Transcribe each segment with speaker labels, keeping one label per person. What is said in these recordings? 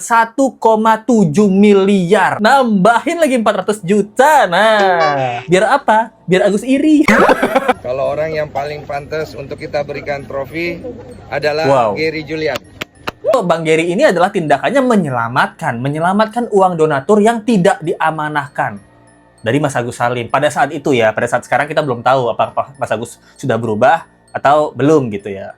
Speaker 1: 1,7 miliar. Nambahin lagi 400 juta. Nah, biar apa? Biar Agus iri.
Speaker 2: Kalau orang yang paling pantas untuk kita berikan trofi adalah Gary Julian.
Speaker 1: Bang Gary ini adalah tindakannya menyelamatkan uang donatur yang tidak diamanahkan dari Mas Agus Salim. Pada saat itu ya, pada saat sekarang kita belum tahu apakah Mas Agus sudah berubah atau belum gitu ya.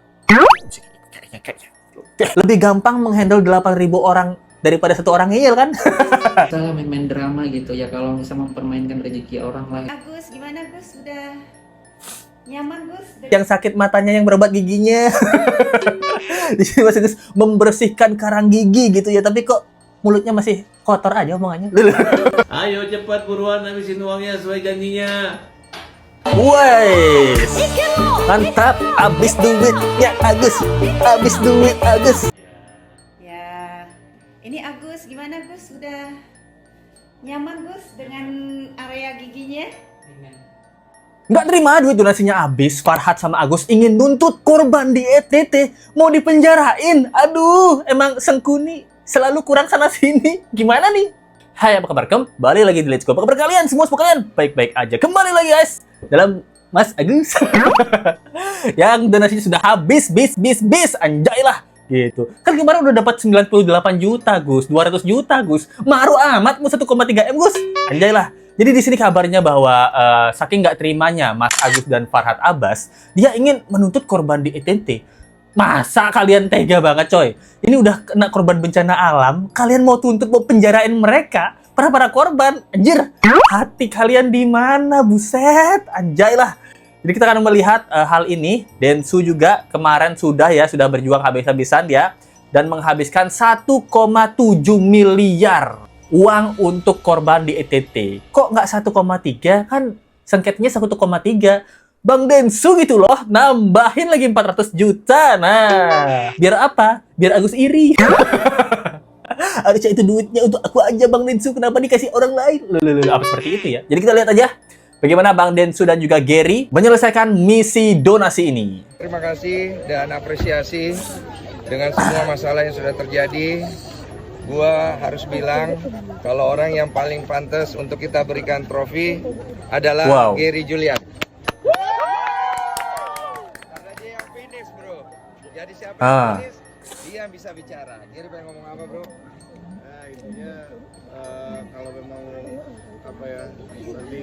Speaker 1: Lebih gampang menghandle 8.000 orang daripada satu orang ngeyel kan?
Speaker 3: Kita main-main drama gitu ya, kalau bisa mempermainkan rezeki orang lah.
Speaker 4: Agus, gimana Gus? Sudah nyaman Gus?
Speaker 1: Yang sakit matanya yang berobat giginya. Di sini Mas Agus membersihkan karang gigi gitu ya, tapi kok mulutnya masih kotor aja omongannya.
Speaker 5: Ayo cepat buruan habisin uangnya sesuai janjinya.
Speaker 1: Wes, mantap, abis duitnya Agus, abis duit Agus.
Speaker 4: Ya, ini Agus, gimana Gus? Sudah nyaman Gus dengan area giginya?
Speaker 1: Nggak terima duit donasinya habis. Farhat sama Agus ingin nuntut korban di ETT, mau dipenjarain. Aduh, emang Sengkuni selalu kurang sana sini. Gimana nih? Hai, apa kabar? Kembali lagi di Let's Go. Apa kabar kalian? Semua kalian baik-baik aja. Kembali lagi guys dalam Mas Agus yang donasinya sudah habis, anjay lah gitu. Kan kemarin udah dapat 98 juta Gus, 200 juta Gus. Maru amat mau 1,3 M Gus. Anjay lah. Jadi di sini kabarnya bahwa saking nggak terimanya Mas Agus dan Farhat Abbas, dia ingin menuntut korban di ETT. Masa kalian tega banget coy? Ini udah kena korban bencana alam, kalian mau tuntut, mau penjarain mereka? Para korban, anjir. Hati kalian di mana, buset? Anjay lah. Jadi kita akan melihat hal ini. Densu juga kemarin sudah berjuang habis-habisan ya, dan menghabiskan 1,7 miliar uang untuk korban di ETT. Kok nggak 1,3? Kan sengketnya 1,3. Bang Densu gitu loh, nambahin lagi 400 juta. Nah, biar apa? Biar Agus iri. Harusnya itu duitnya untuk aku aja Bang Densu, kenapa dikasih orang lain? Apa seperti itu ya? Jadi kita lihat aja bagaimana Bang Densu dan juga Gary menyelesaikan misi donasi ini.
Speaker 2: Terima kasih dan apresiasi dengan semua masalah yang sudah terjadi. Gua harus bilang kalau orang yang paling pantas untuk kita berikan trofi adalah Gary Julian. Karena dia yang finish bro. Jadi siapa yang finish, dia yang bisa bicara. Gary pengen ngomong apa bro?
Speaker 6: Nah intinya kalau memang apa ya, nanti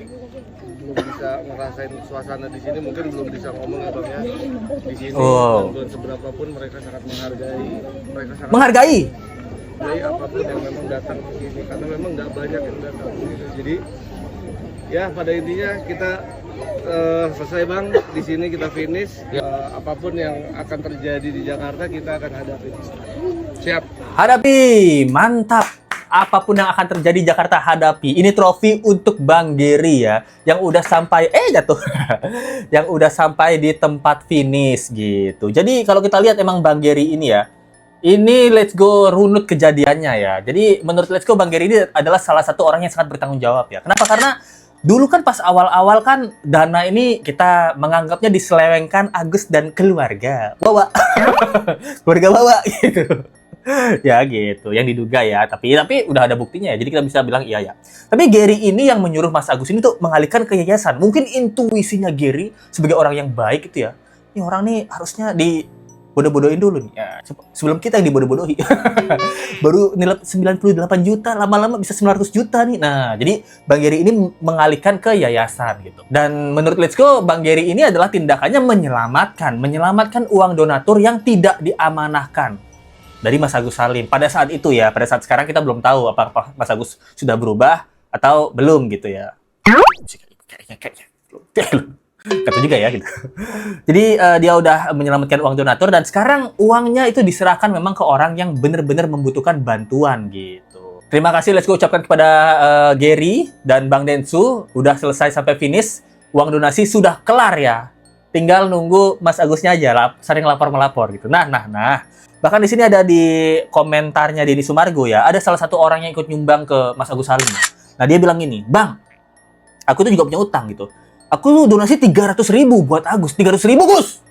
Speaker 6: belum bisa ngerasain suasana di sini, mungkin belum bisa ngomong ya bang ya di sini. Dan seberapa pun mereka sangat menghargai apapun yang memang datang ke sini, karena memang nggak banyak yang datang gitu. Jadi ya pada intinya kita selesai bang di sini, kita finish. Apapun yang akan terjadi di Jakarta kita akan hadapi.
Speaker 2: Siap.
Speaker 1: Hadapi, mantap. Apapun yang akan terjadi di Jakarta hadapi. Ini trofi untuk Bang Gary ya, yang udah sampai jatuh. Yang udah sampai di tempat finish gitu. Jadi kalau kita lihat emang Bang Gary ini ya, ini Let's Go runut kejadiannya ya. Jadi menurut Let's Go Bang Gary ini adalah salah satu orang yang sangat bertanggung jawab ya. Kenapa? Karena dulu kan pas awal-awal kan dana ini kita menganggapnya diselewengkan Agus dan keluarga. Keluarga bawa gitu. Ya gitu, yang diduga ya. Tapi udah ada buktinya ya. Jadi kita bisa bilang iya ya. Tapi Gary ini yang menyuruh Mas Agus ini tuh mengalihkan ke yayasan. Mungkin intuisinya Gary sebagai orang yang baik gitu ya. Ini orang nih harusnya bodoh-bodohin dulu nih. Ya, sebelum kita yang dibodoh-bodohi. Baru nilai 98 juta, lama-lama bisa 900 juta nih. Nah, jadi Bang Gary ini mengalihkan ke yayasan gitu. Dan menurut Let's Go, Bang Gary ini adalah tindakannya menyelamatkan uang donatur yang tidak diamanahkan dari Mas Agus Salim. Pada saat itu ya, pada saat sekarang kita belum tahu apakah Mas Agus sudah berubah atau belum gitu ya. Kata juga ya gitu. Jadi dia udah menyelamatkan uang donatur dan sekarang uangnya itu diserahkan memang ke orang yang benar-benar membutuhkan bantuan gitu. Terima kasih Let's Go ucapkan kepada Gary dan Bang Densu udah selesai sampai finish. Uang donasi sudah kelar ya. Tinggal nunggu Mas Agusnya aja sering lapor-melapor gitu. Nah. Bahkan di sini ada di komentarnya Deddy Sumargo ya, ada salah satu orang yang ikut nyumbang ke Mas Agus Salim. Nah dia bilang gini, Bang, aku tuh juga punya utang gitu. Aku donasi 300.000 buat Agus. 300.000 Gus!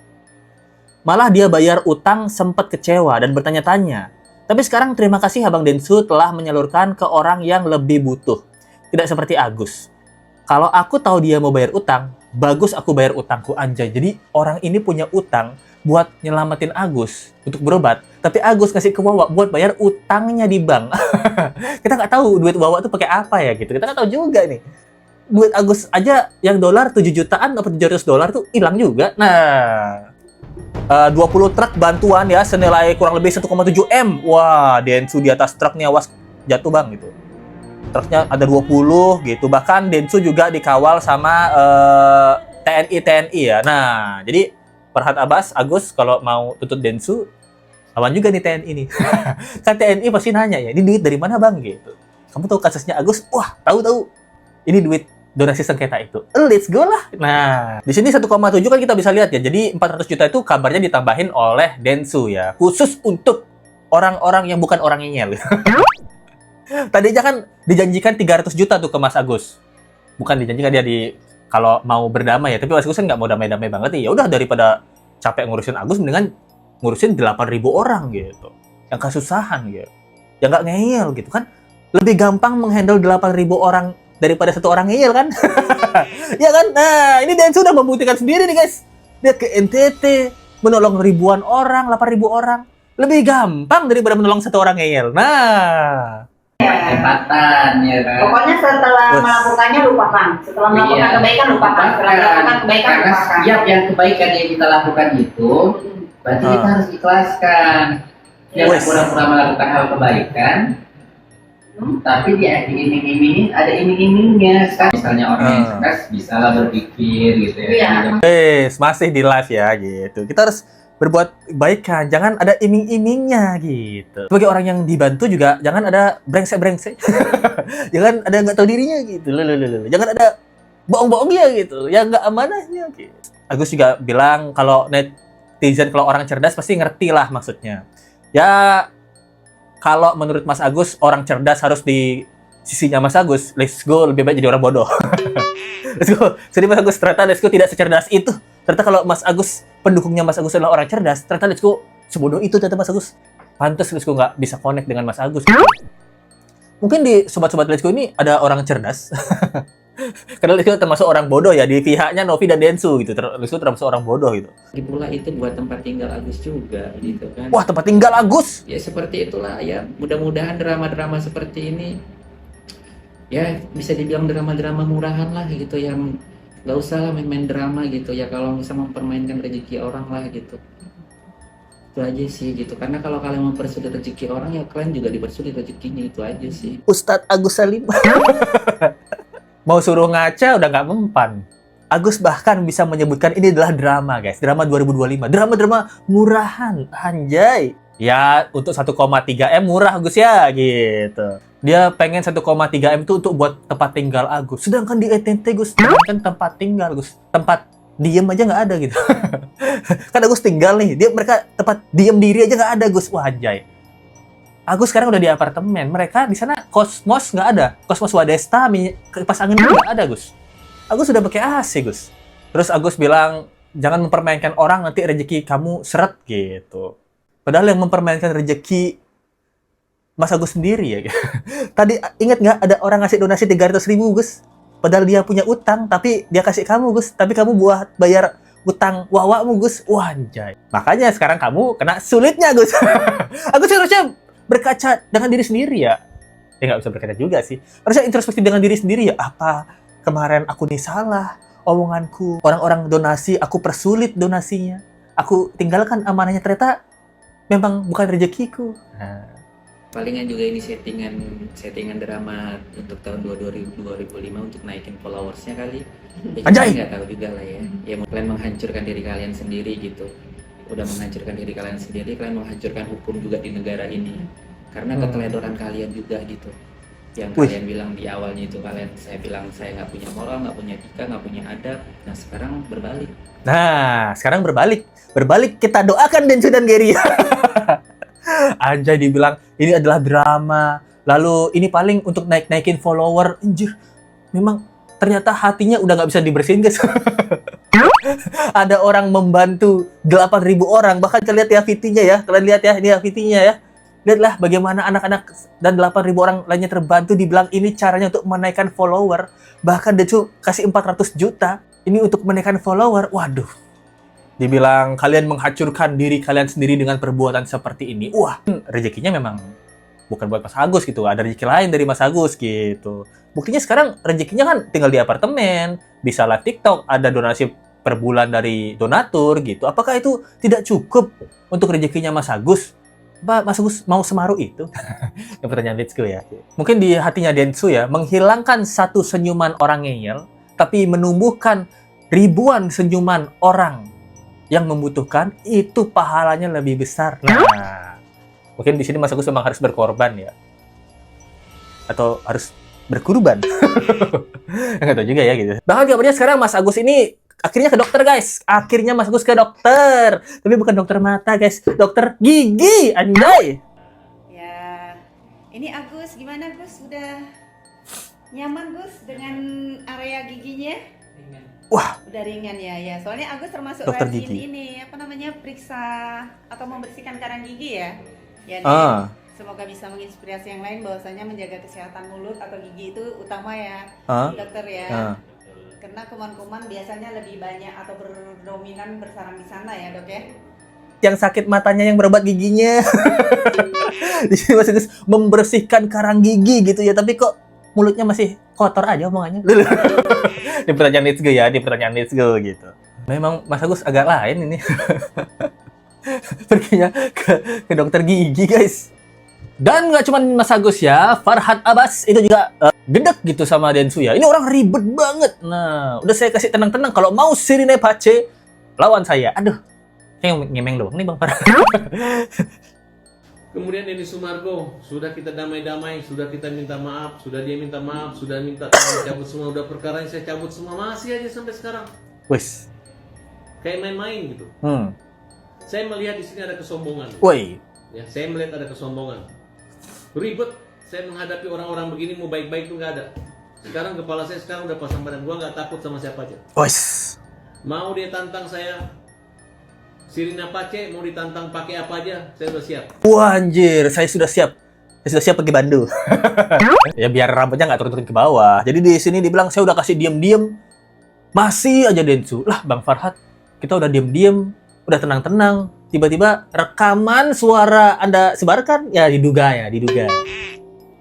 Speaker 1: Malah dia bayar utang sempat kecewa dan bertanya-tanya, Tapi sekarang terima kasih Abang Densu telah menyalurkan ke orang yang lebih butuh. Tidak seperti Agus. Kalau aku tahu dia mau bayar utang, bagus aku bayar utangku, anjay. Jadi orang ini punya utang buat nyelamatin Agus untuk berobat. Tapi Agus ngasih ke Wawa buat bayar utangnya di bank. Kita nggak tahu duit Wawa tuh pakai apa ya gitu. Kita nggak tahu juga nih. Duit Agus aja yang dolar 7 jutaan atau 700 dolar tuh hilang juga. Nah, 20 truk bantuan ya senilai kurang lebih 1,7 M. Wah, Densu di atas truknya, awas jatuh bang gitu. Truknya ada 20 gitu. Bahkan Densu juga dikawal sama TNI ya. Nah, jadi Farhad Abbas, Agus kalau mau tuntut Densu, lawan juga nih TNI nih. Kan TNI pasti nanya ya, ini duit dari mana bang gitu. Kamu tahu kasusnya Agus? Wah, tahu. Ini duit donasi sengketa itu. Let's go lah. Nah, di sini 1,7 kan kita bisa lihat ya. Jadi 400 juta itu kabarnya ditambahin oleh Densu ya. Khusus untuk orang-orang yang bukan orang ngeyel. Tadinya kan dijanjikan 300 juta tuh ke Mas Agus. Bukan dijanjikan dia kalau mau berdamai ya. Tapi Mas Agus kan nggak mau damai-damai banget ya. Udah daripada capek ngurusin Agus, mendingan ngurusin 8.000 orang gitu. Yang kesusahan gitu. Yang nggak ngeyel gitu kan. Lebih gampang menghandle 8.000 orang daripada satu orang ngeyel kan? Ya kan? Nah, ini Densu sudah membuktikan sendiri nih guys. Dia ke NTT, menolong ribuan orang, 8.000 orang. Lebih gampang daripada menolong satu orang ngeyel. Nah.
Speaker 3: Kesempatan ya kan.
Speaker 4: Pokoknya setelah melakukannya lupakan. Setelah melakukan kebaikan lupakan. Setelah melakukan kebaikan
Speaker 3: Karena
Speaker 4: lupakan.
Speaker 3: setiap yang kebaikan yang kita lakukan itu, berarti kita harus ikhlaskan. Jangan pura-pura melakukan hal kebaikan, tapi dia diiming-imingin, ada iming-imingnya. Misalnya orang yang cerdas bisa lah berpikir gitu ya.
Speaker 1: Masih di live ya gitu. Kita harus berbuat baik kan, jangan ada iming-imingnya gitu. Sebagai orang yang dibantu juga jangan ada brengsek-brengsek. Jangan ada nggak tahu dirinya gitu. Jangan ada bohong-bohongnya gitu. Ya nggak amanahnya gitu. Agus juga bilang kalau netizen, kalau orang cerdas pasti ngerti lah maksudnya. Ya kalau menurut Mas Agus, orang cerdas harus di sisinya Mas Agus. Let's go, lebih baik jadi orang bodoh. Let's go. Jadi Mas Agus ternyata Let's go tidak secerdas itu. Ternyata kalau Mas Agus, pendukungnya Mas Agus adalah orang cerdas, ternyata Let's go sebodoh itu ternyata Mas Agus. Pantes Let's go nggak bisa connect dengan Mas Agus. Mungkin di sobat-sobat Let's go ini ada orang cerdas. Karena Let's go termasuk orang bodoh ya. Di pihaknya Novi dan Densu gitu. Let's go termasuk orang bodoh gitu.
Speaker 3: Lagi pula itu buat tempat tinggal Agus juga gitu kan.
Speaker 1: Wah, tempat tinggal Agus.
Speaker 3: Ya seperti itulah ya. Mudah-mudahan drama-drama seperti ini ya bisa dibilang drama-drama murahan lah gitu, yang nggak usah lah main-main drama gitu ya, kalau bisa mempermainkan rezeki orang lah gitu. Itu aja sih gitu. Karena kalau kalian mempersulit rezeki orang ya kalian juga dipersulit rezekinya, itu aja sih.
Speaker 1: Ustadz Agus Salim. Mau suruh ngaca udah nggak mempan. Agus bahkan bisa menyebutkan ini adalah drama guys. Drama 2025. Drama-drama murahan. Anjay. Ya untuk 1,3 M murah Agus ya gitu. Dia pengen 1,3 M itu untuk buat tempat tinggal Agus. Sedangkan di NTT Gus, sedangkan tempat tinggal Gus, tempat diem aja nggak ada gitu. Kan Agus tinggal nih, mereka tempat diem diri aja nggak ada Gus. Wah anjay. Agus sekarang udah di apartemen. Mereka di sana Kosmos nggak ada. Kosmos Wadesta, kipas angin nggak ada Gus. Agus sudah pakai AC Gus. Terus Agus bilang jangan mempermainkan orang, nanti rezeki kamu seret gitu. Padahal yang mempermainkan rezeki Mas Agus sendiri ya. Tadi ingat nggak ada orang ngasih donasi 300.000 Gus? Padahal dia punya utang, tapi dia kasih kamu Gus. Tapi kamu buat bayar utang wawamu Gus. Wah anjay. Makanya sekarang kamu kena sulitnya Gus. Agus harusnya berkaca dengan diri sendiri ya. Ya nggak bisa berkaca juga sih. Harusnya introspeksi dengan diri sendiri ya. Apa kemarin aku nih salah omonganku? Orang-orang donasi, aku persulit donasinya. Aku tinggalkan amanahnya, ternyata memang bukan rezekiku. Nah.
Speaker 3: Palingan juga ini settingan drama untuk tahun 2005 untuk naikin followersnya kali. Ya,
Speaker 1: Anjay!
Speaker 3: Nggak tahu juga lah ya. Ya kalian menghancurkan diri kalian sendiri gitu. Udah menghancurkan diri kalian sendiri, kalian menghancurkan hukum juga di negara ini. Karena keteledoran kalian juga gitu. Yang kalian bilang di awalnya itu saya bilang saya nggak punya moral, nggak punya etika, nggak punya adab. Nah sekarang berbalik. Berbalik kita doakan Densu dan Gary. Anjay dibilang ini adalah drama. Lalu ini paling untuk naikin follower. Anjir. Memang ternyata hatinya udah nggak bisa dibersihin guys. Ada orang membantu 8.000 orang. Bahkan kalian lihat ya VT-nya ya. Kalian lihat ya ini ya VT-nya ya.
Speaker 1: Lihatlah bagaimana anak-anak dan 8.000 orang lainnya terbantu, dibilang ini caranya untuk menaikkan follower. Bahkan Densu kasih 400 juta ini untuk menaikkan follower. Waduh. Dibilang kalian menghancurkan diri kalian sendiri dengan perbuatan seperti ini. Wah, rezekinya memang bukan buat Mas Agus gitu. Ada rezeki lain dari Mas Agus gitu. Buktinya sekarang rezekinya kan tinggal di apartemen, bisa live TikTok, ada donasi per bulan dari donatur gitu. Apakah itu tidak cukup untuk rezekinya Mas Agus? Pak, Mas Agus mau semaruh itu? Yang pertanyaan Let's Go ya. Mungkin di hatinya Densu ya, menghilangkan satu senyuman orang ngeyel, tapi menumbuhkan ribuan senyuman orang yang membutuhkan, itu pahalanya lebih besar. Nah, mungkin di sini Mas Agus memang harus berkorban ya. Atau harus berkurban. Nggak tahu juga ya gitu. Bahkan kabarnya sekarang Mas Agus ini akhirnya ke dokter, guys. Akhirnya Mas Agus ke dokter. Tapi bukan dokter mata, guys. Dokter gigi, anjay.
Speaker 7: Ya, ini Agus, gimana Gus? Udah nyaman Gus dengan area giginya?
Speaker 1: Wah,
Speaker 7: udah ringan ya, ya. Soalnya Agus termasuk
Speaker 1: dokter
Speaker 7: rajin
Speaker 1: gigi.
Speaker 7: ini, apa namanya, periksa atau membersihkan karang gigi ya. Ya, semoga bisa menginspirasi yang lain bahwasanya menjaga kesehatan mulut atau gigi itu utama ya, dokter ya. Karena kuman-kuman biasanya lebih banyak atau berdominan bersarang di sana ya, Dok ya.
Speaker 1: Yang sakit matanya yang berobat giginya. Di sini Mas Agus membersihkan karang gigi gitu ya, tapi kok mulutnya masih kotor aja omongannya. Di pertanyaan Let's Go ya, di pertanyaan Let's Go gitu. Memang Mas Agus agak lain ini. Perginya ke dokter gigi, guys. Dan nggak cuma Mas Agus ya, Farhad Abbas itu juga gedek gitu sama Densu ya. Ini orang ribet banget. Nah, udah saya kasih tenang-tenang. Kalau mau Sirine Pace, lawan saya. Aduh, saya ngemeng doang nih Bang Farhad.
Speaker 5: Kemudian Denny Sumargo, sudah kita damai-damai, sudah kita minta maaf, sudah dia minta maaf, sudah minta cabut semua, udah perkara yang saya cabut semua, masih aja sampai sekarang.
Speaker 1: Wes.
Speaker 5: Kayak main-main gitu. Saya melihat di sini ada kesombongan.
Speaker 1: Woi.
Speaker 5: Ya, saya melihat ada kesombongan. Ribet, saya menghadapi orang-orang begini mau baik-baik tuh nggak ada. Sekarang kepala saya sekarang udah pasang badan, gua nggak takut sama siapa aja.
Speaker 1: Wes.
Speaker 5: Mau dia tantang saya, Sirina Pace mau ditantang pakai apa aja, saya udah siap.
Speaker 1: Wah anjir, saya sudah siap. Saya sudah siap pergi Bandung. Ya biar rambutnya nggak turun-turun ke bawah. Jadi di sini dibilang saya udah kasih diem-diem. Masih aja Densu. Lah Bang Farhad, kita udah diem-diem, udah tenang-tenang. Tiba-tiba rekaman suara Anda sebarkan, ya diduga.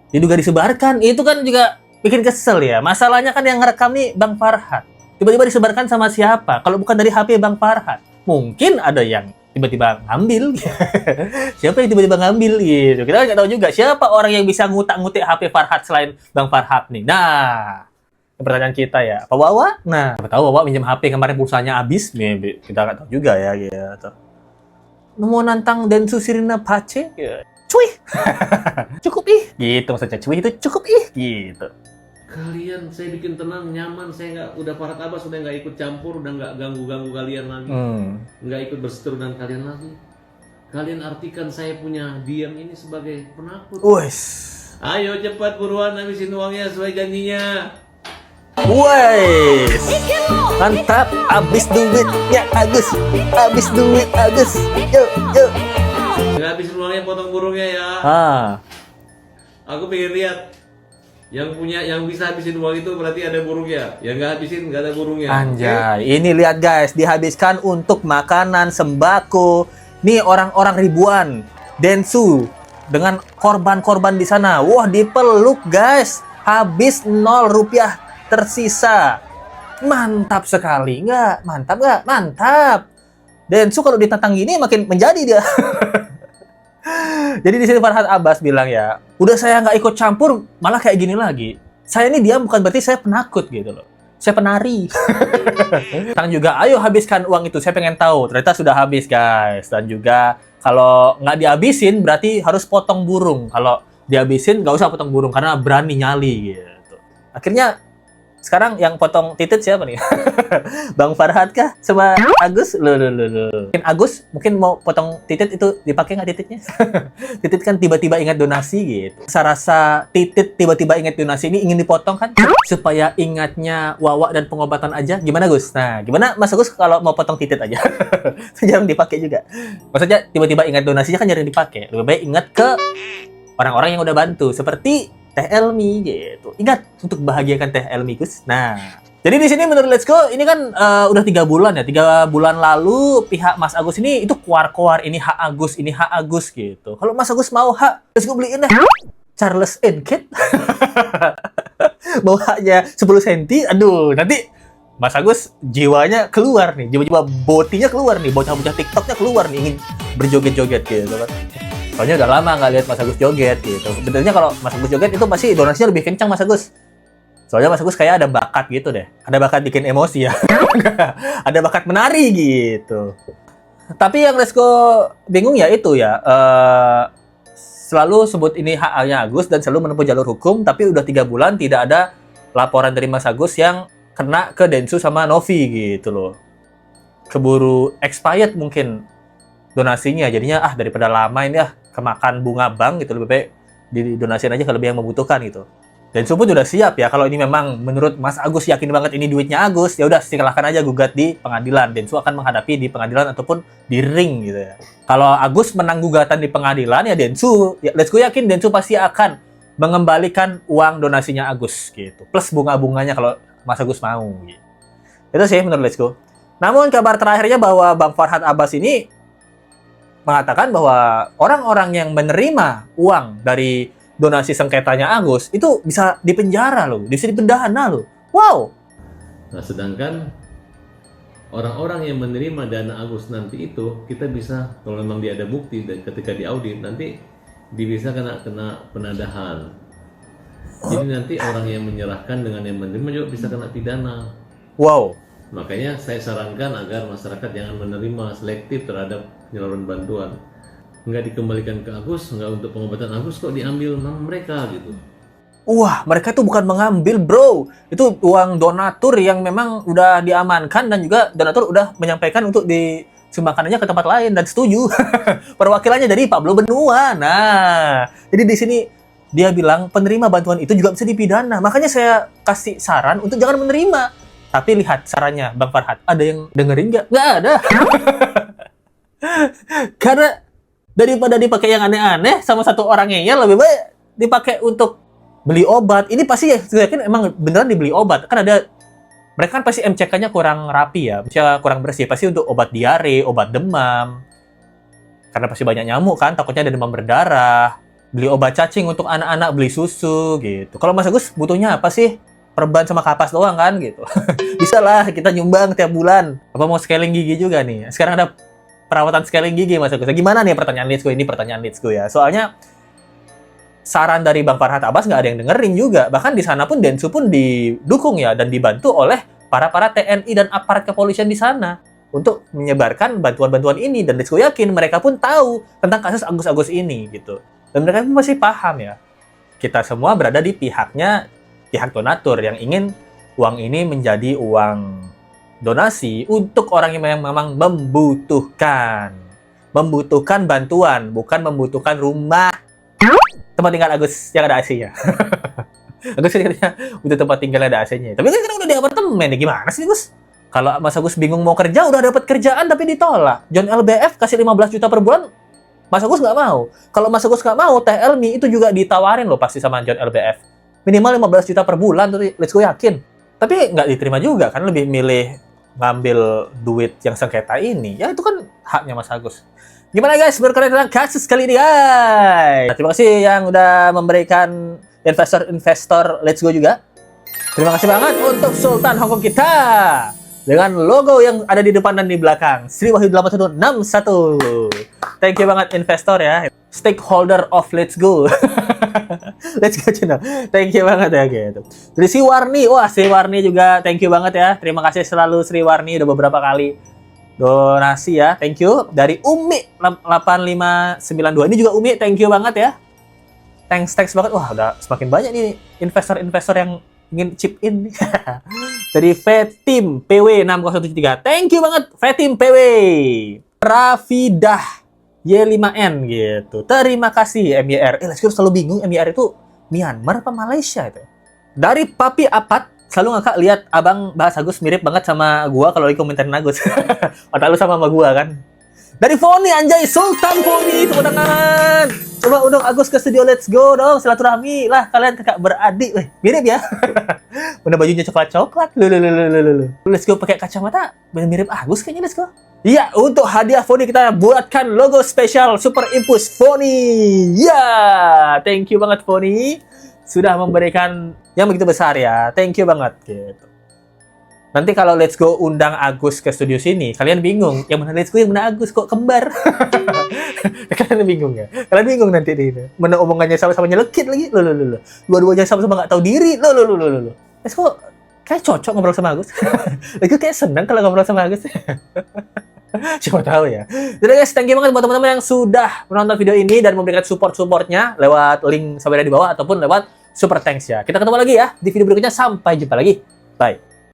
Speaker 1: Diduga disebarkan, itu kan juga bikin kesel ya. Masalahnya kan yang ngerekam nih Bang Farhad. Tiba-tiba disebarkan sama siapa? Kalau bukan dari HP Bang Farhad. Mungkin ada yang tiba-tiba ngambil. Siapa yang tiba-tiba ngambil gitu. Kita nggak tahu juga siapa orang yang bisa ngutak-ngutik HP Farhad selain Bang Farhad nih. Nah, pertanyaan kita ya, Pak Wawa? Nah, tahu Wawa minjem HP kemarin pulsanya habis. Nih, kita nggak tahu juga ya gitu. Mau nantang Densu Sirina Pace? Ya. Cuy. Cukup ih. Gitu maksudnya. Cuy itu cukup ih. Gitu.
Speaker 5: Kalian saya bikin tenang, nyaman, saya nggak, udah Farhad Abbas udah nggak ikut campur, udah nggak ganggu-ganggu kalian lagi, nggak ikut berseteru dengan kalian lagi. Kalian artikan saya punya diam ini sebagai penakut.
Speaker 1: Wes.
Speaker 5: Ayo cepat buruan habisin uangnya sesuai janjinya.
Speaker 1: Wes. Mantap, habis duitnya Agus. Habis duit Agus. Yuk.
Speaker 5: Nggak habisin uangnya, potong burungnya ya. Aku pengen lihat. Yang punya, yang bisa habisin uang itu berarti ada burungnya. Yang nggak habisin, nggak ada burungnya.
Speaker 1: Anjay, ini lihat guys, dihabiskan untuk makanan, sembako. Nih orang-orang ribuan. Densu dengan korban-korban di sana. Wah, dipeluk guys. Habis 0 rupiah tersisa. Mantap sekali, nggak? Mantap nggak? Mantap. Densu kalau ditantang gini makin menjadi dia. Jadi di sini Farhad Abbas bilang ya, udah saya nggak ikut campur, malah kayak gini lagi. Saya ini diam bukan berarti saya penakut gitu loh. Saya penari. Tang juga, ayo habiskan uang itu. Saya pengen tahu. Ternyata sudah habis guys. Dan juga kalau nggak dihabisin berarti harus potong burung. Kalau dihabisin nggak usah potong burung karena berani nyali gitu. Akhirnya Sekarang yang potong titit siapa nih? Bang Farhad kah? Sama Agus? Loh. Mungkin Agus mungkin mau potong titit itu dipakai nggak tititnya? Titit kan tiba-tiba ingat donasi gitu. Saya rasa titit tiba-tiba ingat donasi ini ingin dipotong kan? Supaya ingatnya Wawa dan pengobatan aja. Gimana Gus? Nah, gimana Mas Agus kalau mau potong titit aja? Jarang dipakai juga. Maksudnya tiba-tiba ingat donasinya kan jarang dipakai. Lebih baik ingat ke orang-orang yang udah bantu. Seperti Teh Elmi gitu. Ingat untuk bahagiakan Teh Elmi, Gus. Nah, jadi di sini menurut Let's Go ini kan udah 3 bulan ya. 3 bulan lalu pihak Mas Agus ini itu keluar ini hak Agus gitu. Kalau Mas Agus mau hak, Let's Go beliin deh. Charles and Kate. Mau haknya 10 cm. Aduh, nanti Mas Agus jiwanya keluar nih. Jiwa-jiwa botinya keluar nih. Bocah-bocah TikToknya keluar nih ingin berjoget-joget gitu kan. Soalnya udah lama nggak lihat Mas Agus joget gitu. Sebenarnya kalau Mas Agus joget itu pasti donasinya lebih kencang Mas Agus. Soalnya Mas Agus kayak ada bakat gitu deh. Ada bakat bikin emosi ya. Ada bakat menari gitu. Tapi yang Let's Go bingung ya itu ya. Selalu sebut ini haknya Agus dan selalu menempuh jalur hukum. Tapi udah 3 bulan tidak ada laporan dari Mas Agus yang kena ke Densu sama Novi gitu loh. Keburu expired mungkin donasinya. Jadinya daripada lama ini kemakan bunga bank gitu, lebih baik didonasiin aja ke lebih yang membutuhkan gitu. Densu pun udah siap ya, kalau ini memang menurut Mas Agus yakin banget ini duitnya Agus, ya udah silakan aja gugat di pengadilan. Densu akan menghadapi di pengadilan ataupun di ring gitu ya. Kalau Agus menang gugatan di pengadilan ya Densu, ya Let's Go yakin Densu pasti akan mengembalikan uang donasinya Agus gitu. Plus bunga-bunganya kalau Mas Agus mau gitu. Itu sih menurut Let's Go. Namun kabar terakhirnya bahwa Bang Farhad Abbas ini mengatakan bahwa orang-orang yang menerima uang dari donasi sengketanya Agus itu bisa dipenjara loh, bisa dipidana loh. Wow.
Speaker 5: Nah, sedangkan orang-orang yang menerima dana Agus nanti itu kita bisa, kalau memang dia ada bukti dan ketika diaudit nanti dia bisa kena penadahan. Jadi nanti orang yang menyerahkan dengan yang menerima juga bisa kena pidana.
Speaker 1: Wow.
Speaker 5: Makanya saya sarankan agar masyarakat jangan menerima selektif terhadap penyaluran bantuan. Nggak dikembalikan ke Agus, nggak untuk pengobatan Agus, kok diambil mereka gitu.
Speaker 1: Wah, mereka itu bukan mengambil bro. Itu uang donatur yang memang udah diamankan dan juga donatur udah menyampaikan untuk disumbangkannya ke tempat lain dan setuju. Perwakilannya dari Pablo Benua. Nah, jadi di sini dia bilang penerima bantuan itu juga bisa dipidana. Makanya saya kasih saran untuk jangan menerima. Tapi lihat sarannya Bang Farhad, ada yang dengerin nggak? Nggak ada. Karena daripada dipakai yang aneh-aneh sama satu orang ngeyel, lebih baik dipakai untuk beli obat. Ini pasti ya, saya yakin emang beneran dibeli obat. Kan ada, mereka kan pasti MCK-nya kurang rapi ya, misalnya kurang bersih. Pasti untuk obat diare, obat demam. Karena pasti banyak nyamuk kan, takutnya ada demam berdarah. Beli obat cacing untuk anak-anak, beli susu gitu. Kalau Mas Agus butuhnya apa sih? Perban sama kapas doang kan gitu. Bisa lah kita nyumbang tiap bulan. Apa mau scaling gigi juga nih? Sekarang ada perawatan scaling gigi Mas Agus. Gimana nih pertanyaan Let's Go ini? Pertanyaan Let's Go ya. Soalnya saran dari Bang Farhad Abbas nggak ada yang dengerin juga. Bahkan di sana pun Densu pun didukung ya dan dibantu oleh para TNI dan aparat kepolisian di sana untuk menyebarkan bantuan-bantuan ini. Dan Let's Go yakin mereka pun tahu tentang kasus Agus-Agus ini gitu. Dan mereka pun masih paham ya. Kita semua berada di pihak donatur yang ingin uang ini menjadi uang donasi untuk orang yang memang membutuhkan bantuan, bukan membutuhkan rumah tempat tinggal Agus yang ada AC-nya. Agus katanya butuh tempat tinggal ada AC-nya. Tapi kan udah di apartemen, gimana sih Gus? Kalau Mas Agus bingung mau kerja, udah dapat kerjaan tapi ditolak. John LBF kasih 15 juta per bulan, Mas Agus nggak mau. Kalau Mas Agus nggak mau, Teh Elmi itu juga ditawarin loh pasti sama John LBF. Minimal 15 juta per bulan, tuh Let's Go yakin. Tapi nggak diterima juga, kan lebih milih ngambil duit yang sengketa ini. Ya itu kan haknya Mas Agus. Gimana guys, berkaitan dengan kasus kali ini guys? Nah, terima kasih yang udah memberikan investor-investor Let's Go juga. Terima kasih banget untuk Sultan Hongkong kita. Dengan logo yang ada di depan dan di belakang. Sri Wahyu 8161. Thank you banget investor ya. Stakeholder of Let's Go. Let's Go channel. Thank you banget ya gitu. Dari Sri Warni. Wah, Sri Warni juga thank you banget ya. Terima kasih selalu Sri Warni udah beberapa kali donasi ya. Thank you. Dari Umi 8592. Ini juga Umi, thank you banget ya. Thanks banget. Wah, udah semakin banyak nih investor-investor yang ingin chip in. Dari Vetim PW 6073. Thank you banget Vetim PW. Rafidah Y5N gitu. Terima kasih MYR. Let's go, selalu bingung MYR itu Myanmar apa Malaysia itu. Dari Papi Apat, selalu ngakak lihat abang bahas Agus mirip banget sama gua kalau lagi komentarin Agus. Otak lu sama gua kan. Dari Foni anjay, Sultan Foni, tepuk tangan. Coba undang Agus ke studio, let's go dong, silaturahmi lah kalian kakak beradik. Wih, mirip ya. Udah bajunya coklat-coklat. Let's go pakai kacamata, bener mirip Agus kayaknya, let's go. Iya, untuk hadiah Foni kita buatkan logo spesial Super Impus Foni. Ya, thank you banget Foni. Sudah memberikan yang begitu besar ya. Thank you banget gitu. Nanti kalau Let's Go undang Agus ke studio sini, kalian bingung, yang mana Let's Go, yang mana Agus, kok kembar? Kalian bingung ya? Kalian bingung nanti ini. Mana omongannya sama-sama nyelekit lagi. Loh. Dua-duanya sama-sama nggak tahu diri. Loh. Let's Go kayak cocok ngobrol sama Agus. Let's Go kayak senang kalau ngobrol sama Agus. Siapa tahu ya. Jadi guys, thank you banget buat teman-teman yang sudah menonton video ini dan memberikan support-supportnya lewat link sampai di bawah ataupun lewat Super Thanks ya. Kita ketemu lagi ya di video berikutnya. Sampai jumpa lagi. Bye.